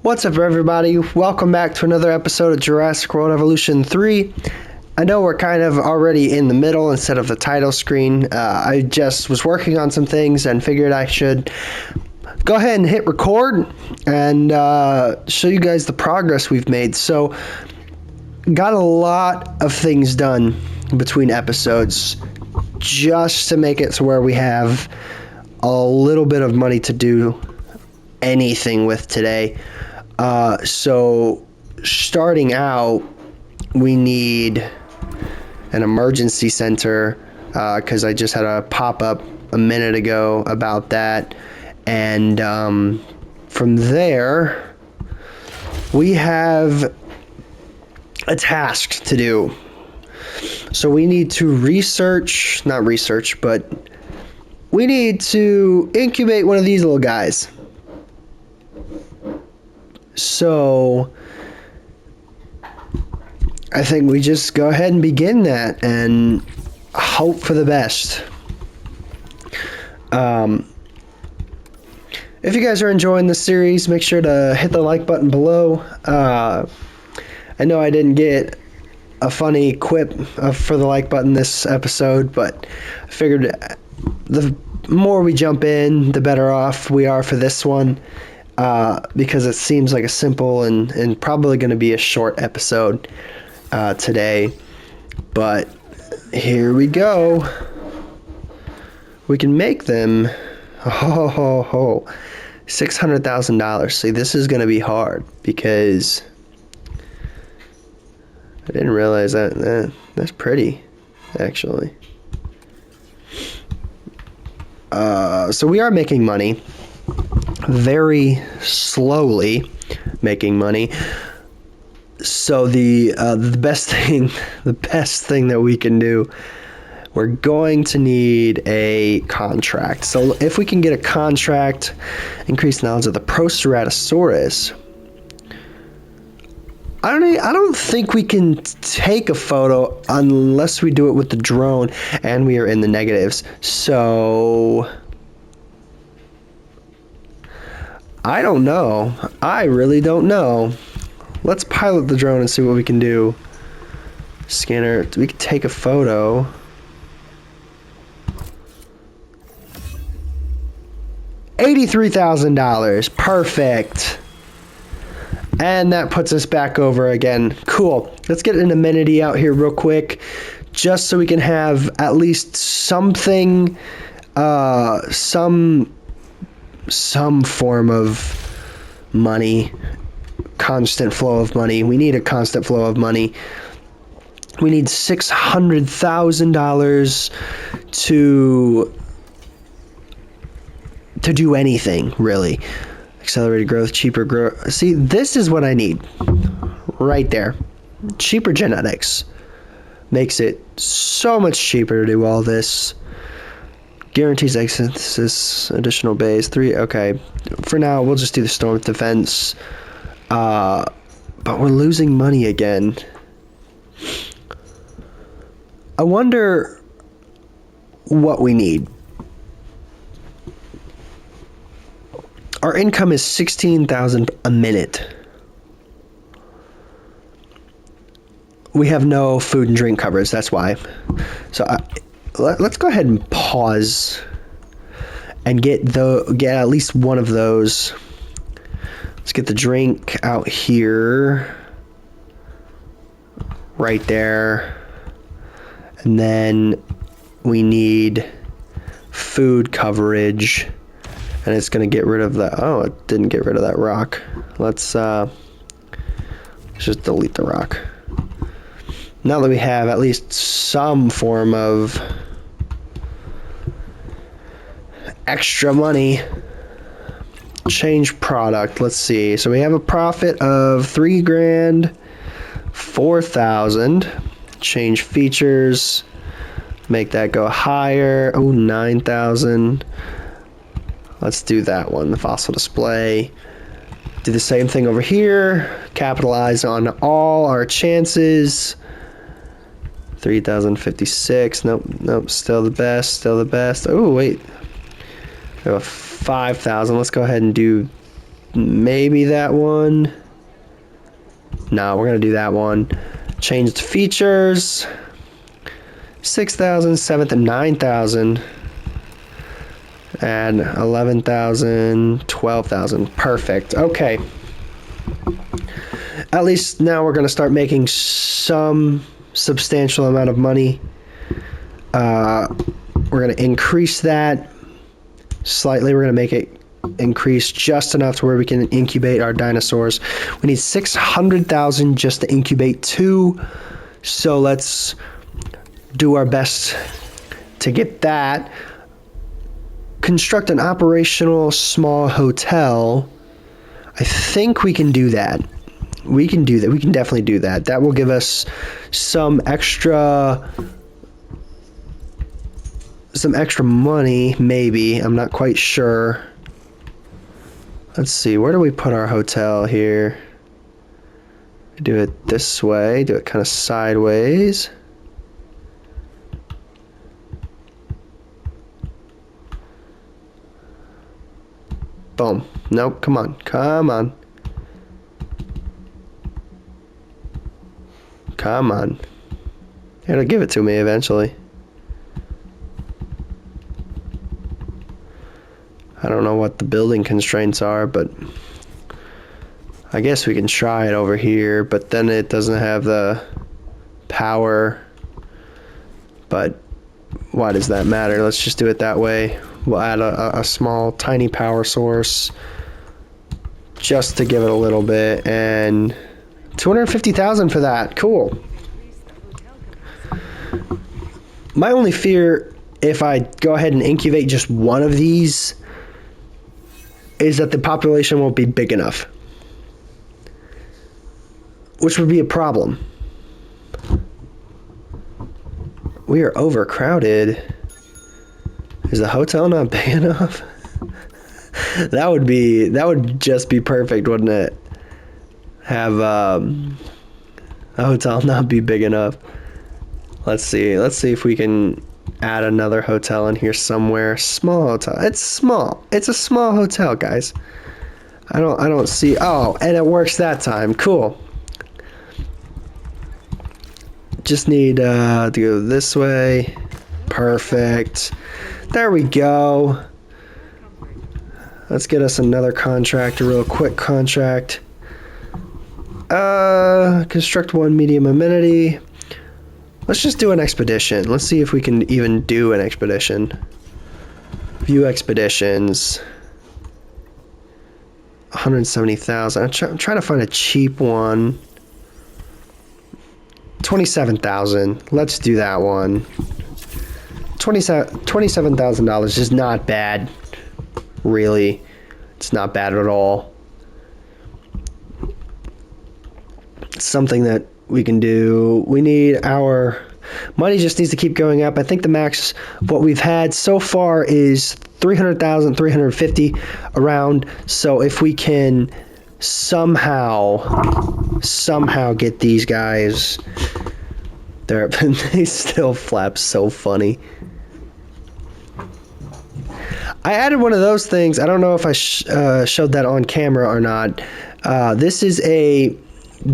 What's up, everybody? Welcome back to another episode of Jurassic World Evolution 3. I know we're kind of already in the middle instead of the title screen. I just was working on some things and figured I should go ahead and hit record and show you guys the progress we've made. So, got a lot of things done between episodes just to make it to where we have a little bit of money to do anything with today. So starting out, we need an emergency center, because I just had a pop-up a minute ago about that. And from there, we have a task to do. So we need to we need to incubate one of these little guys. So I think we just go ahead and begin that and hope for the best. If you guys are enjoying this series, make sure to hit the like button below. I know I didn't get a funny quip for the like button this episode, but I figured the more we jump in, the better off we are for this one. Because it seems like a simple and probably going to be a short episode today. But here we go. We can make them $600,000. See, this is going to be hard because I didn't realize that's pretty, actually. So we are making money. Very slowly making money. So the best thing that we can do, we're going to need a contract. So if we can get a contract, increase knowledge of the Proceratosaurus. I don't think we can take a photo unless we do it with the drone, and we are in the negatives. So I don't know. I really don't know. Let's pilot the drone and see what we can do. Scanner. We can take a photo. $83,000. Perfect. And that puts us back over again. Cool. Let's get an amenity out here real quick, just so we can have at least something, some form of money, constant flow of money. We need a constant flow of money. We need $600,000 to do anything, really. Accelerated growth, cheaper growth. See, this is what I need right there. Cheaper genetics makes it so much cheaper to do all this. Guarantees access, additional base, 3, okay. For now, we'll just do the storm defense. But we're losing money again. I wonder what we need. Our income is $16,000 a minute. We have no food and drink coverage, that's why. So let's go ahead and pause and get at least one of those. Let's get the drink out here, right there, and then we need food coverage, and it's going to get rid of that. Oh, it didn't get rid of that rock. Let's just delete the rock. Now that we have at least some form of extra money, change product. Let's see. So we have a profit of $3,000, $4,000. Change features. Make that go higher. Oh, 9,000. Let's do that one. The fossil display. Do the same thing over here. Capitalize on all our chances. 3,056. Nope. Still the best. Oh, wait. We have 5,000. Let's go ahead and do maybe that one. No, we're gonna do that one. Change the features. 6,000, 7,000, 9,000. And 11,000, 12,000. Perfect. Okay. At least now we're gonna start making some substantial amount of money. We're going to increase that slightly. We're going to make it increase just enough to where we can incubate our dinosaurs. We need 600,000 just to incubate 2. So let's do our best to get that. Construct an operational small hotel. I think we can do that. We can do that. We can definitely do that. That will give us some extra money, maybe. I'm not quite sure. Let's see, where do we put our hotel here? Do it this way, do it kind of sideways. Boom. Nope, come on, come on. Come on. It'll give it to me eventually. I don't know what the building constraints are, but I guess we can try it over here, but then it doesn't have the power. But why does that matter? Let's just do it that way. We'll add a small, tiny power source just to give it a little bit, and 250,000 for that. Cool. My only fear, if I go ahead and incubate just one of these, is that the population won't be big enough, which would be a problem. We are overcrowded. Is the hotel not big enough? that would just be perfect, wouldn't it? Have a hotel not be big enough. Let's see if we can add another hotel in here somewhere. Small hotel. It's small. It's a small hotel, guys. I don't see. Oh, and it works that time. Cool. Just need to go this way. Perfect. There we go. Let's get us another contract, a real quick contract. Construct 1 medium amenity. Let's just do an expedition. Let's see if we can even do an expedition. View expeditions. 170,000. I'm trying to find a cheap one. 27,000. Let's do that one. $27,000 is not bad. Really. It's not bad at all. It's something that we can do. We need our money just needs to keep going up. I think the max what we've had so far is 300,000, 350 around. So if we can somehow get these guys there, they still flap so funny. I added one of those things. I don't know if I showed that on camera or not. This is a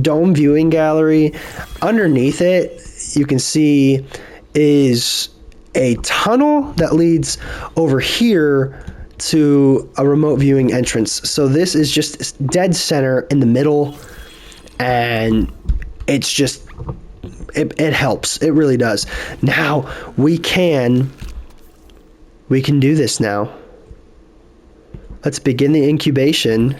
dome viewing gallery. Underneath it, you can see is a tunnel that leads over here to a remote viewing entrance. So this is just dead center in the middle, and it's just it helps. It really does. Now we can do this now. Let's begin the incubation.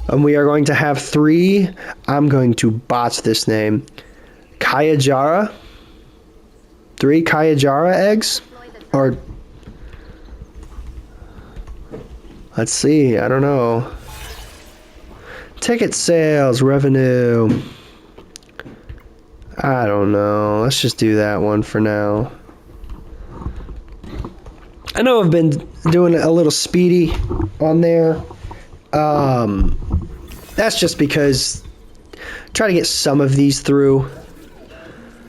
And we are going to have 3, I'm going to botch this name, Kayajara. 3 Kayajara eggs? Or, let's see, I don't know. Ticket sales, revenue. I don't know. Let's just do that one for now. I know I've been doing a little speedy on there. That's just because try to get some of these through.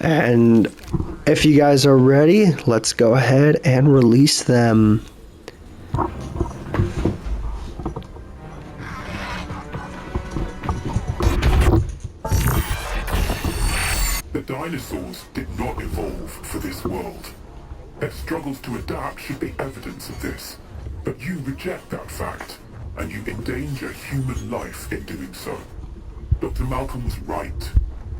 And if you guys are ready, let's go ahead and release them. Dinosaurs did not evolve for this world. Their struggles to adapt should be evidence of this, but you reject that fact, and you endanger human life in doing so. Dr. Malcolm was right.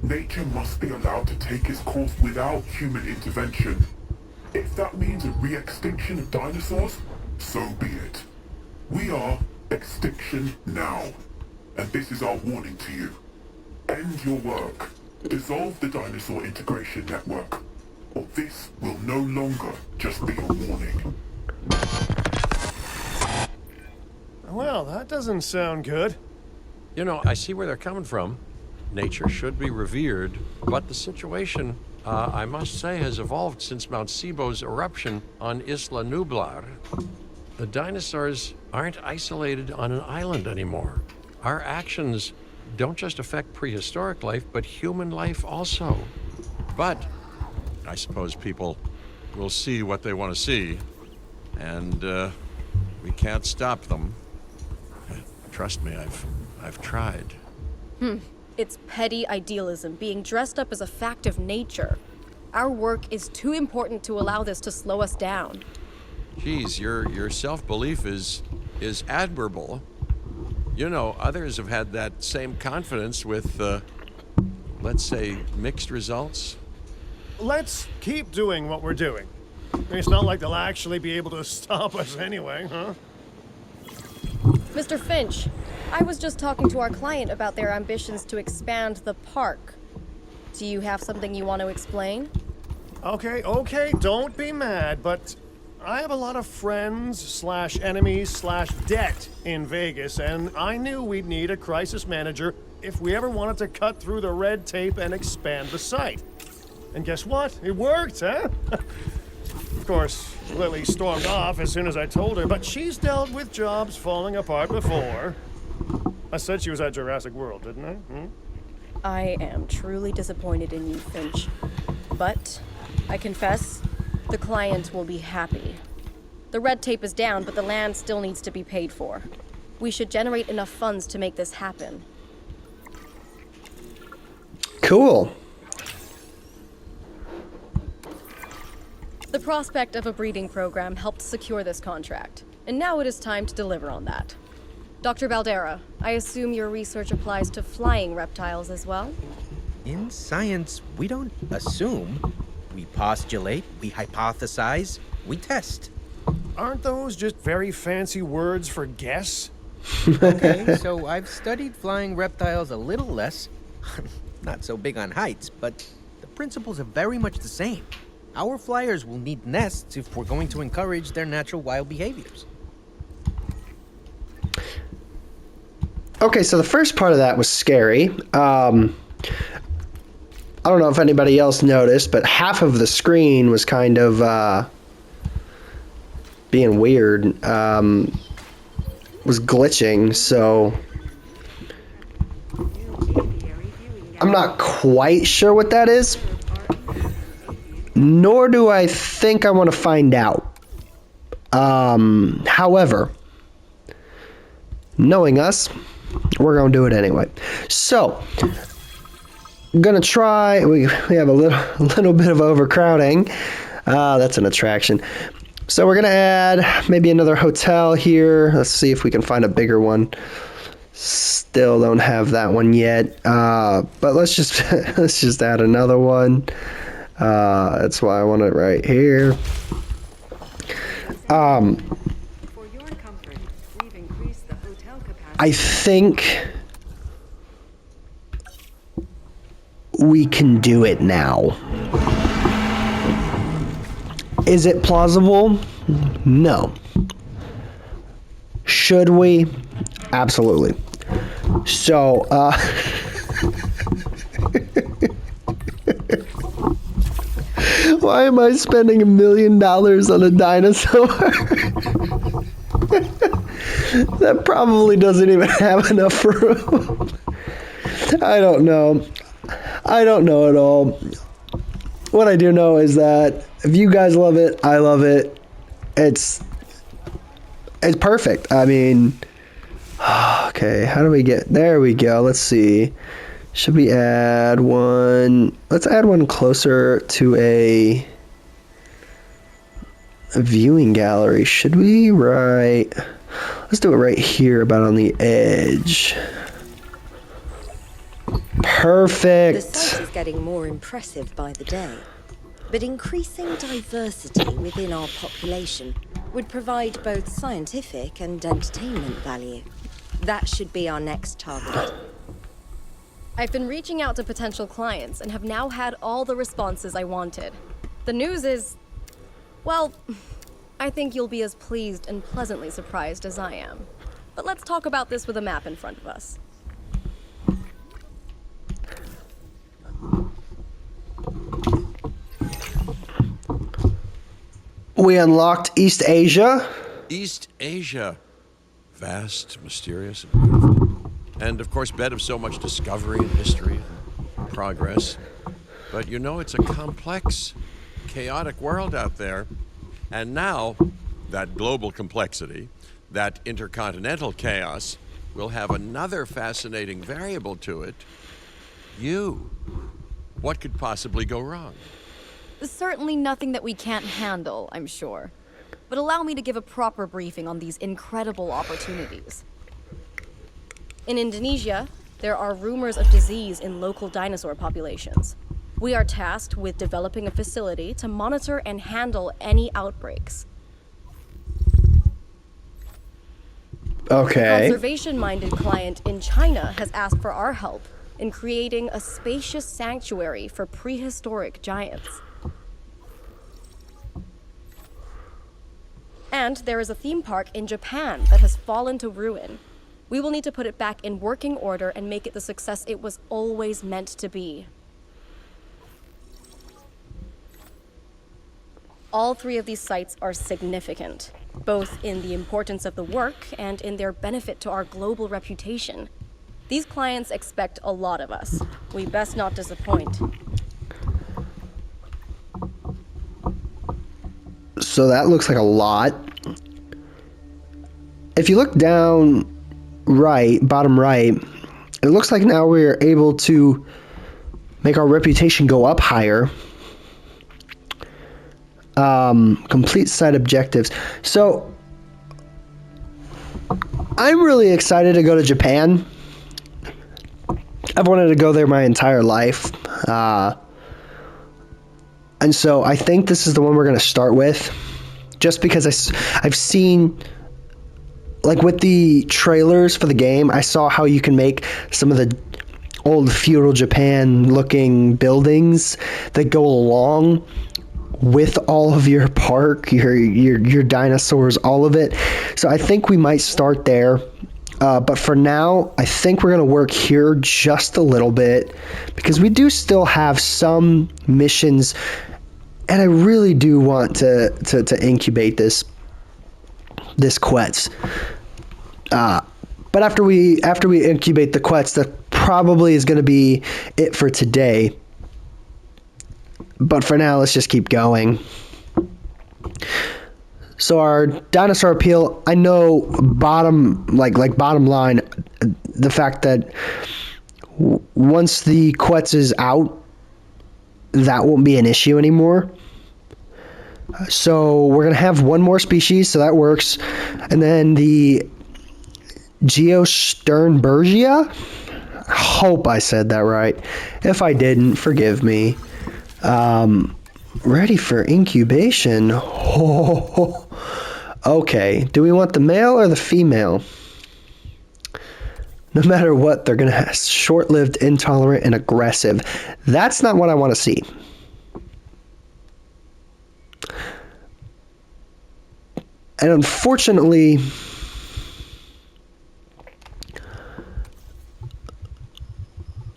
Nature must be allowed to take its course without human intervention. If that means a re-extinction of dinosaurs, so be it. We are extinction now, and this is our warning to you. End your work. Dissolve the dinosaur integration network, or this will no longer just be a warning. Well, that doesn't sound good. You know, I see where they're coming from. Nature should be revered, but the situation, I must say, has evolved since Mount Sibo's eruption on Isla Nublar. The dinosaurs aren't isolated on an island anymore. Our actions don't just affect prehistoric life, but human life also. But I suppose people will see what they want to see, and we can't stop them. Trust me, I've tried. It's petty idealism being dressed up as a fact of nature. Our work is too important to allow this to slow us down. Geez, your self-belief is admirable. You know, others have had that same confidence with, let's say, mixed results. Let's keep doing what we're doing. I mean, it's not like they'll actually be able to stop us anyway, huh? Mr. Finch, I was just talking to our client about their ambitions to expand the park. Do you have something you want to explain? Okay, don't be mad, but I have a lot of friends / enemies / debt in Vegas, and I knew we'd need a crisis manager if we ever wanted to cut through the red tape and expand the site. And guess what? It worked, huh? Of course, Lily stormed off as soon as I told her, but she's dealt with jobs falling apart before. I said she was at Jurassic World, didn't I? I am truly disappointed in you, Finch. But, I confess, the client will be happy. The red tape is down, but the land still needs to be paid for. We should generate enough funds to make this happen. Cool. The prospect of a breeding program helped secure this contract, and now it is time to deliver on that. Dr. Baldera, I assume your research applies to flying reptiles as well? In science, we don't assume. We postulate, we hypothesize, we test. Aren't those just very fancy words for guess? Okay, so I've studied flying reptiles a little less. Not so big on heights, but the principles are very much the same. Our flyers will need nests if we're going to encourage their natural wild behaviors. Okay, so the first part of that was scary. I don't know if anybody else noticed, but half of the screen was kind of being weird. Was glitching, so I'm not quite sure what that is. Nor do I think I want to find out. However, knowing us, we're going to do it anyway. So, gonna try. We have a little bit of overcrowding. That's an attraction. So we're gonna add maybe another hotel here. Let's see if we can find a bigger one. Still don't have that one yet. But let's just add another one. That's why I want it right here. For your comfort, we've increased the hotel capacity. I think we can do it now. Is it plausible? No. Should we? Absolutely. So, why am I spending $1 million on a dinosaur? That probably doesn't even have enough room. I don't know. I don't know at all. What I do know is that if you guys love it, I love it. It's perfect. I mean, okay, how do we get, there we go. Let's see. Should we add one? Let's add one closer to a viewing gallery. Should we? Right. Let's do it right here, about on the edge. Perfect. The site is getting more impressive by the day, but increasing diversity within our population would provide both scientific and entertainment value. That should be our next target. I've been reaching out to potential clients and have now had all the responses I wanted. The news is, well, I think you'll be as pleased and pleasantly surprised as I am. But let's talk about this with a map in front of us. We unlocked East Asia. East Asia. Vast, mysterious, and beautiful. And, of course, bed of so much discovery and history and progress. But you know, it's a complex, chaotic world out there. And now, that global complexity, that intercontinental chaos, will have another fascinating variable to it. You. What could possibly go wrong? Certainly nothing that we can't handle, I'm sure. But allow me to give a proper briefing on these incredible opportunities. In Indonesia, there are rumors of disease in local dinosaur populations. We are tasked with developing a facility to monitor and handle any outbreaks. Okay. A conservation-minded client in China has asked for our help in creating a spacious sanctuary for prehistoric giants. And there is a theme park in Japan that has fallen to ruin. We will need to put it back in working order and make it the success it was always meant to be. All three of these sites are significant, both in the importance of the work and in their benefit to our global reputation. These clients expect a lot of us. We best not disappoint. So that looks like a lot. If you look down right, bottom right, it looks like now we're able to make our reputation go up higher. Complete site objectives. So I'm really excited to go to Japan. I've wanted to go there my entire life. And so I think this is the one we're going to start with, just because I've seen, like with the trailers for the game, I saw how you can make some of the old feudal Japan looking buildings that go along with all of your park, your dinosaurs, all of it. So I think we might start there. But for now, I think we're going to work here just a little bit, because we do still have some missions, and I really do want to incubate this Quetz. But after we incubate the Quetz, that probably is going to be it for today. But for now, let's just keep going. So our dinosaur appeal, I know bottom line, the fact that once the Quetz is out, that won't be an issue anymore. So we're going to have one more species, so that works. And then the Geosternbergia? I hope I said that right. If I didn't, forgive me. Ready for incubation. Oh, okay. Do we want the male or the female? No matter what, they're going to have short-lived, intolerant, and aggressive. That's not what I want to see. And unfortunately,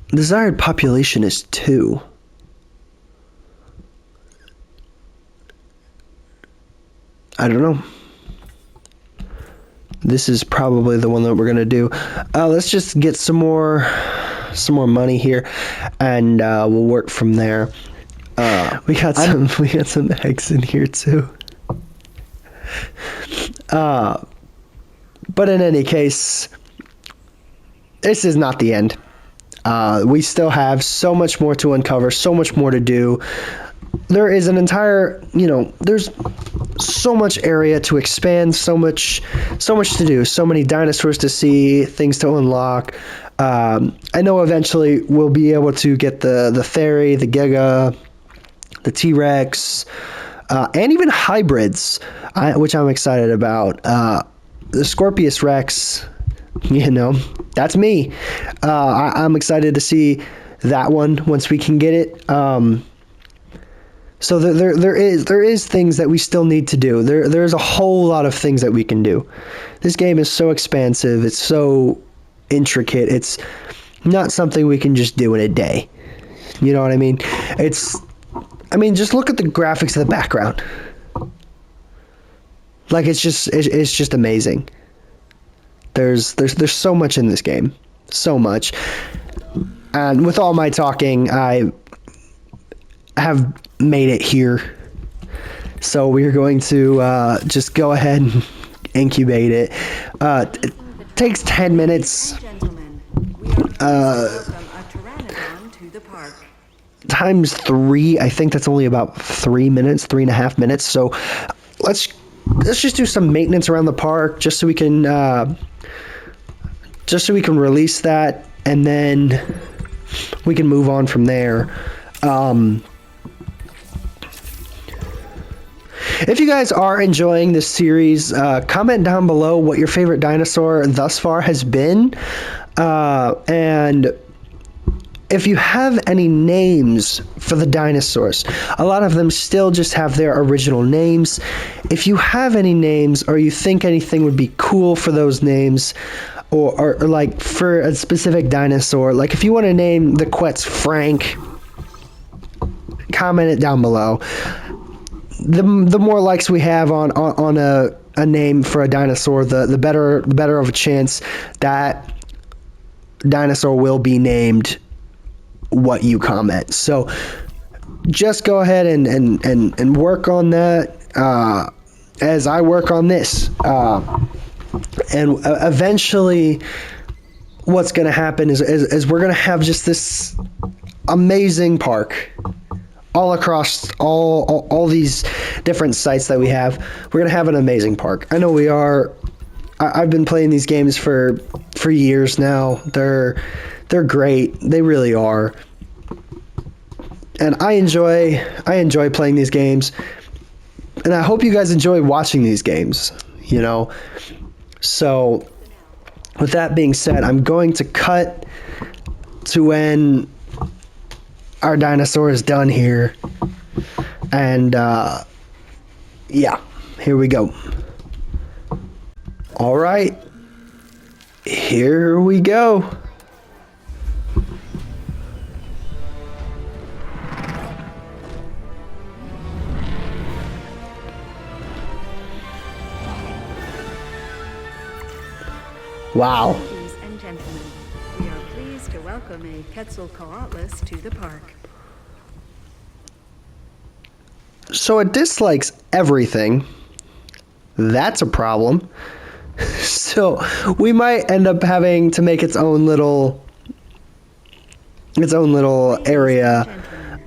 desired population is 2. I don't know. This is probably the one that we're gonna do. Let's just get some more money here, and we'll work from there. We got some eggs in here too. But in any case, this is not the end. We still have so much more to uncover, so much more to do. There is an entire, there's so much area to expand, so much to do, so many dinosaurs to see, things to unlock. I know eventually we'll be able to get the Thery, the Giga, the T-Rex, and even hybrids, which I'm excited about. The Scorpius Rex, that's me. I'm excited to see that one once we can get it. So there is things that we still need to do. There's a whole lot of things that we can do. This game is so expansive. It's so intricate. It's not something we can just do in a day. You know what I mean? Just look at the graphics of the background. Like it's just amazing. There's so much in this game. So much. And with all my talking, I have made it here. So we're going to just go ahead and incubate it. It takes 10 minutes. Times 3, I think that's only about 3 minutes, 3.5 minutes. So let's just do some maintenance around the park just so we can release that, and then we can move on from there. If you guys are enjoying this series, comment down below what your favorite dinosaur thus far has been, and if you have any names for the dinosaurs. A lot of them still just have their original names. If you have any names, or you think anything would be cool for those names, or like for a specific dinosaur, like if you want to name the Quetz Frank, comment it down below. The more likes we have on a name for a dinosaur, the better of a chance that dinosaur will be named what you comment. So just go ahead and work on that as I work on this. And eventually what's going to happen is we're going to have just this amazing park all across all these different sites that we have. We're going to have an amazing park. I know we are. I've been playing these games for years now. They're great. They really are. And I enjoy playing these games. And I hope you guys enjoy watching these games, So with that being said, I'm going to cut to when our dinosaur is done here. And yeah, here we go. All right. Here we go. Wow. Ladies and gentlemen, we are pleased to welcome a Quetzalcoatlus to the park. So it dislikes everything. That's a problem. So we might end up having to make its own little area.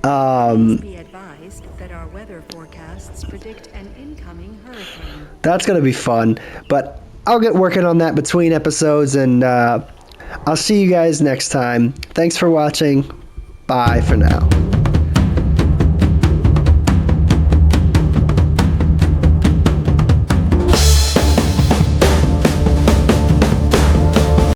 Please be advised that our weather forecasts predict an incoming hurricane. That's gonna be fun, but I'll get working on that between episodes, and I'll see you guys next time. Thanks for watching. Bye for now.